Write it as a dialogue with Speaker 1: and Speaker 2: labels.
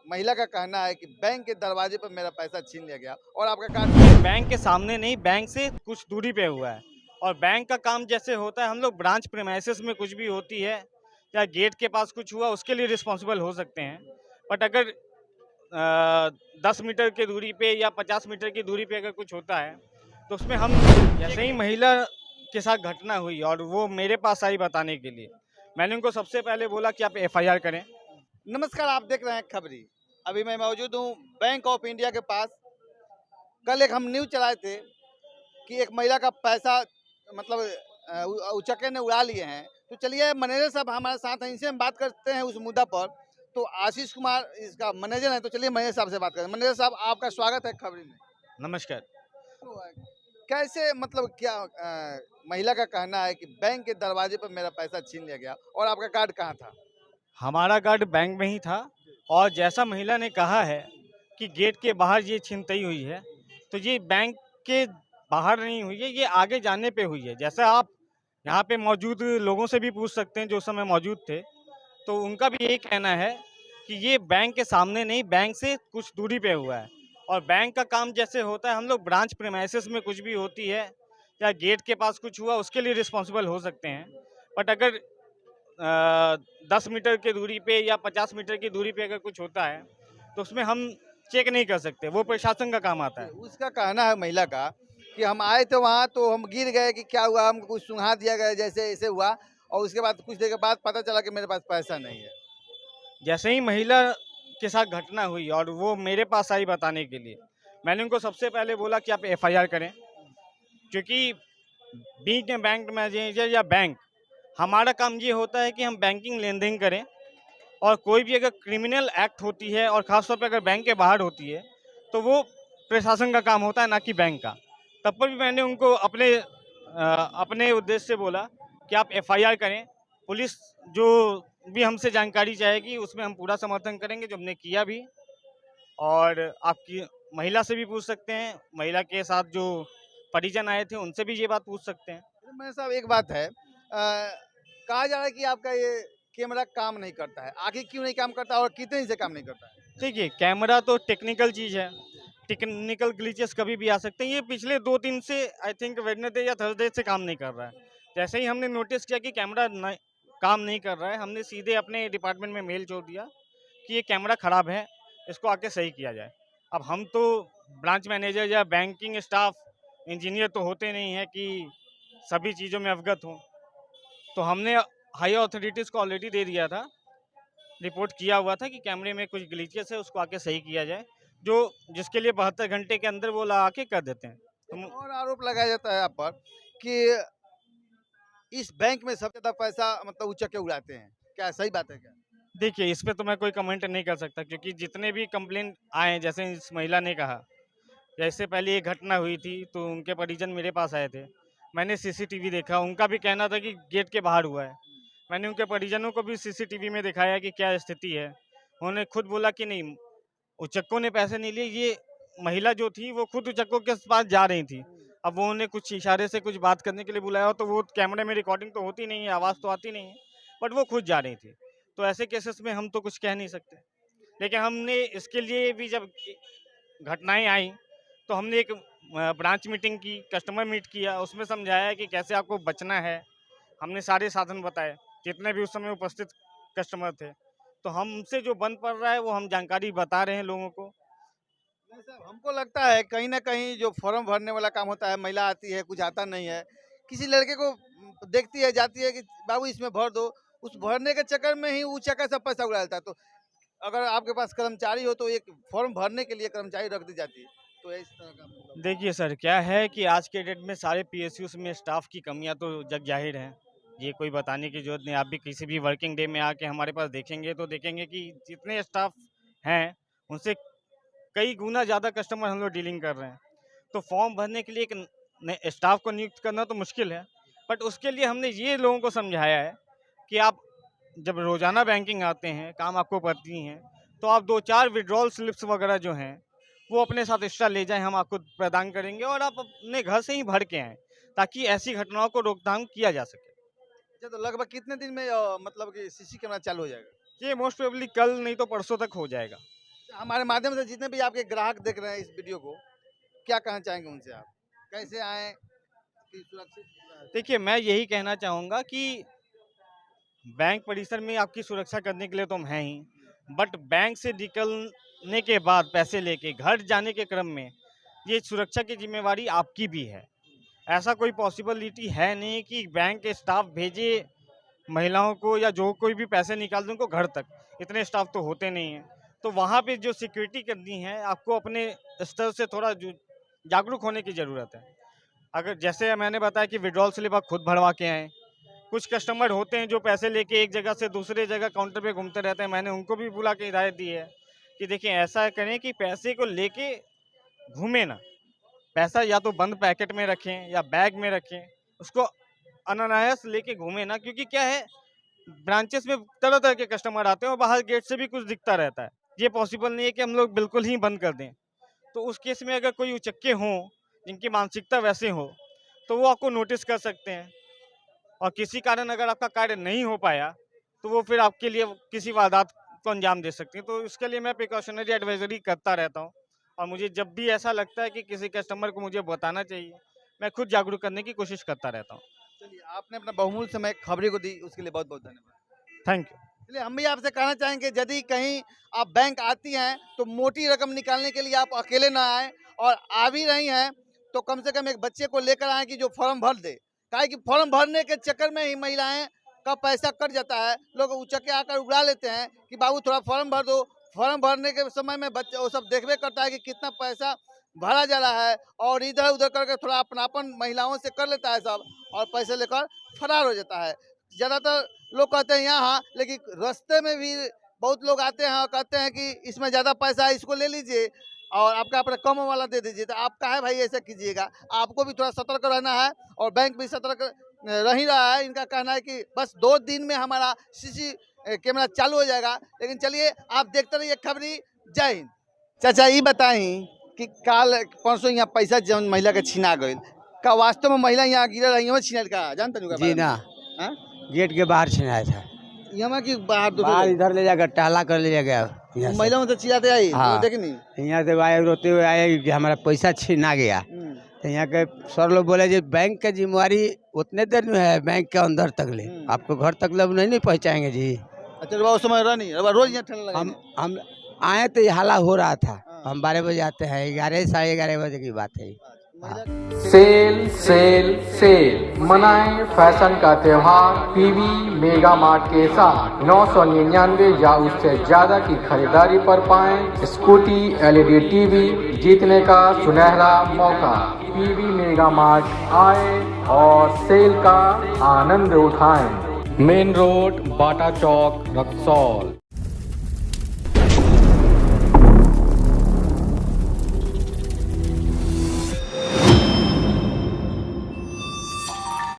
Speaker 1: महिला का कहना है कि बैंक के दरवाजे पर मेरा पैसा छीन लिया गया और आपका कार्ड
Speaker 2: बैंक के सामने नहीं, बैंक से कुछ दूरी पे हुआ है। और बैंक का काम जैसे होता है, हम लोग ब्रांच प्रीमाइसेस में कुछ भी होती है या गेट के पास कुछ हुआ उसके लिए रिस्पॉन्सिबल हो सकते हैं। बट अगर 10 मीटर की दूरी पे या 50 मीटर की दूरी पे अगर कुछ होता है तो उसमें हम, जैसे ही महिला के साथ घटना हुई और वो मेरे पास आई बताने के लिए, मैंने उनको सबसे पहले बोला कि आप एफआईआर करें।
Speaker 1: नमस्कार, आप देख रहे हैं खबरी। अभी मैं मौजूद हूँ बैंक ऑफ इंडिया के पास। कल एक हम न्यूज चलाए थे कि एक महिला का पैसा मतलब उचक्के ने उड़ा लिए हैं। तो चलिए मैनेजर साहब हमारे साथ हैं, इनसे हम बात करते हैं उस मुद्दा पर। तो आशीष कुमार इसका मैनेजर है, तो चलिए मैनेजर साहब से बात करें। मैनेजर साहब, आपका स्वागत है खबरी में।
Speaker 2: नमस्कार।
Speaker 1: तो कैसे मतलब क्या महिला का कहना है कि बैंक के दरवाजे पर मेरा पैसा छीन लिया गया और आपका कार्ड कहाँ था?
Speaker 2: हमारा कार्ड बैंक में ही था और जैसा महिला ने कहा है कि गेट के बाहर ये छिनतई हुई है, तो ये बैंक के बाहर नहीं हुई है, ये आगे जाने पे हुई है। जैसा आप यहाँ पे मौजूद लोगों से भी पूछ सकते हैं जो उस समय मौजूद थे, तो उनका भी यही कहना है कि ये बैंक के सामने नहीं, बैंक से कुछ दूरी पे हुआ है। और बैंक का काम जैसे होता है, हम लोग ब्रांच प्रीमाइसेस में कुछ भी होती है या गेट के पास कुछ हुआ उसके लिए रिस्पॉन्सिबल हो सकते हैं। बट अगर 10 मीटर की दूरी पे या 50 मीटर की दूरी पे अगर कुछ होता है तो उसमें हम चेक नहीं कर सकते, वो प्रशासन का काम आता है।
Speaker 1: उसका कहना है महिला का कि हम आए थे वहाँ तो हम गिर गए कि क्या हुआ, हमको कुछ सुंघा दिया गया जैसे ऐसे हुआ, और उसके बाद कुछ देर के बाद पता चला कि मेरे पास पैसा नहीं है।
Speaker 2: जैसे ही महिला के साथ घटना हुई और वो मेरे पास आई बताने के लिए, मैंने उनको सबसे पहले बोला कि आप एफआईआर करें, क्योंकि बीइंग ए बैंक मैनेजर या बैंक, हमारा काम ये होता है कि हम बैंकिंग लेन देन करें। और कोई भी अगर क्रिमिनल एक्ट होती है और ख़ासतौर पे अगर बैंक के बाहर होती है तो वो प्रशासन का काम होता है, ना कि बैंक का। तब पर भी मैंने उनको अपने उद्देश्य से बोला कि आप एफआईआर करें। पुलिस जो भी हमसे जानकारी चाहेगी उसमें हम पूरा समर्थन करेंगे, जो हमने किया भी। और आपकी महिला से भी पूछ सकते हैं, महिला के साथ जो परिजन आए थे उनसे भी ये बात पूछ सकते हैं।
Speaker 1: तो मैं साहब एक बात है, कहा जा रहा है कि आपका ये कैमरा काम नहीं करता है। आखिर क्यों नहीं काम करता और कितने दिन से काम नहीं करता है?
Speaker 2: देखिए, कैमरा तो टेक्निकल चीज़ है, टेक्निकल ग्लिचेस कभी भी आ सकते हैं। ये पिछले 2 दिन से आई थिंक वेडनेसडे या थर्सडे से काम नहीं कर रहा है। जैसे ही हमने नोटिस किया कि कैमरा काम नहीं कर रहा है, हमने सीधे अपने डिपार्टमेंट में मेल छोड़ दिया कि ये कैमरा ख़राब है, इसको आके सही किया जाए। अब हम तो ब्रांच मैनेजर या बैंकिंग स्टाफ, इंजीनियर तो होते नहीं हैं कि सभी चीज़ों में अवगत हों। तो हमने हाई अथॉरिटीज़ को ऑलरेडी दे दिया था, रिपोर्ट किया हुआ था कि कैमरे में कुछ ग्लिचेस है, उसको आके सही किया जाए, जो जिसके लिए 72 घंटे के अंदर वो ला आके कर देते हैं।
Speaker 1: एक
Speaker 2: तो
Speaker 1: और आरोप लगाया जाता है आप पर कि इस बैंक में सबसे ज्यादा पैसा मतलब उचक्के उड़ाते हैं। क्या सही बात है क्या?
Speaker 2: देखिए, इस पे तो मैं कोई कमेंट नहीं कर सकता, क्योंकि जितने भी कंप्लेंट आए हैं, जैसे इस महिला ने कहा, जैसे पहले ये घटना हुई थी तो उनके परिजन मेरे पास आए थे, मैंने सीसीटीवी देखा, उनका भी कहना था कि गेट के बाहर हुआ है। मैंने उनके परिजनों को भी सीसीटीवी में दिखाया कि क्या स्थिति है। उन्होंने खुद बोला कि नहीं, उचक्कों ने पैसे नहीं लिए, ये महिला जो थी वो खुद उचक्कों के पास जा रही थी। अब वो उन्हें कुछ इशारे से कुछ बात करने के लिए बुलाया हो, तो वो कैमरे में रिकॉर्डिंग तो होती नहीं है, आवाज़ तो आती नहीं है, बट वो खुद जा रही थी। तो ऐसे केसेस में हम तो कुछ कह नहीं सकते। लेकिन हमने इसके लिए भी, जब घटनाएँ आई तो हमने एक ब्रांच मीटिंग की, कस्टमर मीट किया, उसमें समझाया कि कैसे आपको बचना है। हमने सारे साधन बताए, जितने भी उस समय उपस्थित कस्टमर थे। तो हमसे जो बन पड़ रहा है वो हम जानकारी बता रहे हैं लोगों को।
Speaker 1: नहीं साहब, हमको लगता है कहीं ना कहीं जो फॉर्म भरने वाला काम होता है, महिला आती है, कुछ आता नहीं है, किसी लड़के को देखती है, जाती है कि बाबू इसमें भर दो, उस भरने के चक्कर में ही ऊंचा का सब पैसा उड़ा लेता है। तो अगर आपके पास कर्मचारी हो तो एक फॉर्म भरने के लिए कर्मचारी रख दी जाती है, तो इस तरह का मतलब।
Speaker 2: देखिए सर, क्या है कि आज के डेट में सारे पीएसयूज़ में स्टाफ की कमियां तो जग जाहिर हैं। ये कोई बताने की ज़रूरत नहीं। आप भी किसी भी वर्किंग डे में आके हमारे पास देखेंगे तो देखेंगे कि जितने स्टाफ हैं, उनसे कई गुना ज़्यादा कस्टमर हम लोग डीलिंग कर रहे हैं। तो फॉर्म भरने के लिए एक स्टाफ को नियुक्त करना तो मुश्किल है, बट उसके लिए हमने ये लोगों को समझाया है कि आप जब रोज़ाना बैंकिंग आते हैं, काम आपको पड़ती हैं, तो आप 2-4 विड्रॉल स्लिप्स वगैरह जो हैं, वो अपने साथ एक्स्ट्रा ले जाएँ, हम आपको प्रदान करेंगे और आप अपने घर से ही भर के आएँ, ताकि ऐसी घटनाओं को रोकथाम किया जा सके।
Speaker 1: अच्छा, तो लगभग कितने दिन में मतलब कि सीसी कैमरा चालू हो जाएगा?
Speaker 2: ये मोस्ट प्रोबेबली कल नहीं तो परसों तक हो जाएगा।
Speaker 1: हमारे माध्यम से जितने भी आपके ग्राहक देख रहे हैं इस वीडियो को, क्या कहना चाहेंगे उनसे आप? कैसे आए कि सुरक्षित?
Speaker 2: देखिए, मैं यही कहना चाहूँगा कि बैंक परिसर में आपकी सुरक्षा करने के लिए तो हम हैं ही, बट बैंक से निकलने के बाद पैसे लेके घर जाने के क्रम में ये सुरक्षा की जिम्मेवारी आपकी भी है। ऐसा कोई पॉसिबिलिटी है नहीं कि बैंक के स्टाफ भेजे महिलाओं को या जो कोई भी पैसे निकाल दे उनको घर तक, इतने स्टाफ तो होते नहीं हैं। तो वहाँ पे जो सिक्योरिटी करनी है, आपको अपने स्तर से थोड़ा जागरूक होने की ज़रूरत है। अगर जैसे मैंने बताया कि विड्रॉल स्लिप आप खुद भरवा के आएँ। कुछ कस्टमर होते हैं जो पैसे लेके एक जगह से दूसरे जगह काउंटर पे घूमते रहते हैं। मैंने उनको भी बुला के हिदायत दी है कि देखिए ऐसा करें कि पैसे को लेके घूमें ना। पैसा या तो बंद पैकेट में रखें या बैग में रखें, उसको अनायास लेके घूमें ना, क्योंकि क्या है ब्रांचेस में तरह-तरह के कस्टमर आते हैं और बाहर गेट से भी कुछ दिखता रहता है। ये पॉसिबल नहीं है कि हम लोग बिल्कुल ही बंद कर दें। तो उस केस में अगर कोई उचक्के हों, जिनकी मानसिकता वैसे हो, तो वो आपको नोटिस कर सकते हैं और किसी कारण अगर आपका कार्य नहीं हो पाया, तो वो फिर आपके लिए किसी वारदात को अंजाम दे सकती हैं। तो इसके लिए मैं प्रिकॉशनरी एडवाइज़री करता रहता हूँ और मुझे जब भी ऐसा लगता है कि किसी कस्टमर को मुझे बताना चाहिए, मैं खुद जागरूक करने की कोशिश करता रहता हूँ।
Speaker 1: चलिए, आपने अपना बहुमूल्य समय खबरी को दी, उसके लिए बहुत-बहुत धन्यवाद।
Speaker 2: Thank you.
Speaker 1: इसलिए हम भी आपसे कहना चाहेंगे यदि कहीं आप बैंक आती हैं तो मोटी रकम निकालने के लिए आप अकेले ना आएं, और आ भी रही हैं तो कम से कम एक बच्चे को लेकर आएं कि जो फॉर्म भर दे। काहे कि फॉर्म भरने के चक्कर में ही महिलाएं का पैसा कट जाता है। लोग उचक्के आकर उड़ा लेते हैं कि बाबू थोड़ा फॉर्म भर दो। फॉर्म भरने के समय में बच्चे वो सब देखबे करता है कि कितना पैसा भरा जा रहा है, और इधर उधर करके थोड़ा अपनापन महिलाओं से कर लेता है सब, और पैसे लेकर फरार हो जाता है। ज़्यादातर लोग कहते हैं यहाँ, लेकिन रास्ते में भी बहुत लोग आते हैं और कहते हैं कि इसमें ज़्यादा पैसा है, इसको ले लीजिए और आपका अपना कम वाला दे दीजिए। तो आप काहे भाई ऐसा कीजिएगा? आपको भी थोड़ा सतर्क रहना है और बैंक भी सतर्क रह ही रहा है। इनका कहना है कि बस 2 दिन में हमारा सीसी कैमरा चालू हो जाएगा। लेकिन चलिए, आप देखते रहिए खबरी। जय हिंद। चाचा ये बताई कि काल परसों यहाँ पैसा जौन महिला के छीना गई, का वास्तव में महिला यहाँ गिरल रही हो छीनल का जानते हो?
Speaker 3: जी ना, गेट के बाहर छिनाया था।
Speaker 1: यहाँ की बाहर
Speaker 3: बाहर इधर ले जाकर टहला कर ले गया यहाँ से।
Speaker 1: महिलाओं से चिल्लाते आई।
Speaker 3: हाँ।
Speaker 1: देखी नहीं?
Speaker 3: यहाँ से आए रोते हुए आए कि हमारा पैसा छीना गया। तो यहाँ के सर लोग बोले जी बैंक का जिम्मेवारी उतने देर में है, बैंक के अंदर तक ले, आपको घर तक ले नहीं पहुँचाएंगे जी।
Speaker 1: अच्छा, वो समय रहा नहीं, रोज यहाँ ठंडा लगा।
Speaker 3: हम आए तो ये हाला हो रहा था। हम 12 बजे आते हैं, 11 साढ़े 11 बजे की बात है।
Speaker 4: सेल सेल सेल मनाएं फैशन का त्योहार पीवी मेगा मार्ट के साथ। 999 या उससे ज्यादा की खरीदारी पर पाएं स्कूटी, एलईडी टीवी जीतने का सुनहरा मौका। पीवी मेगा मार्ट आए और सेल का आनंद उठाएं। मेन रोड, बाटा चौक, रक्सौल।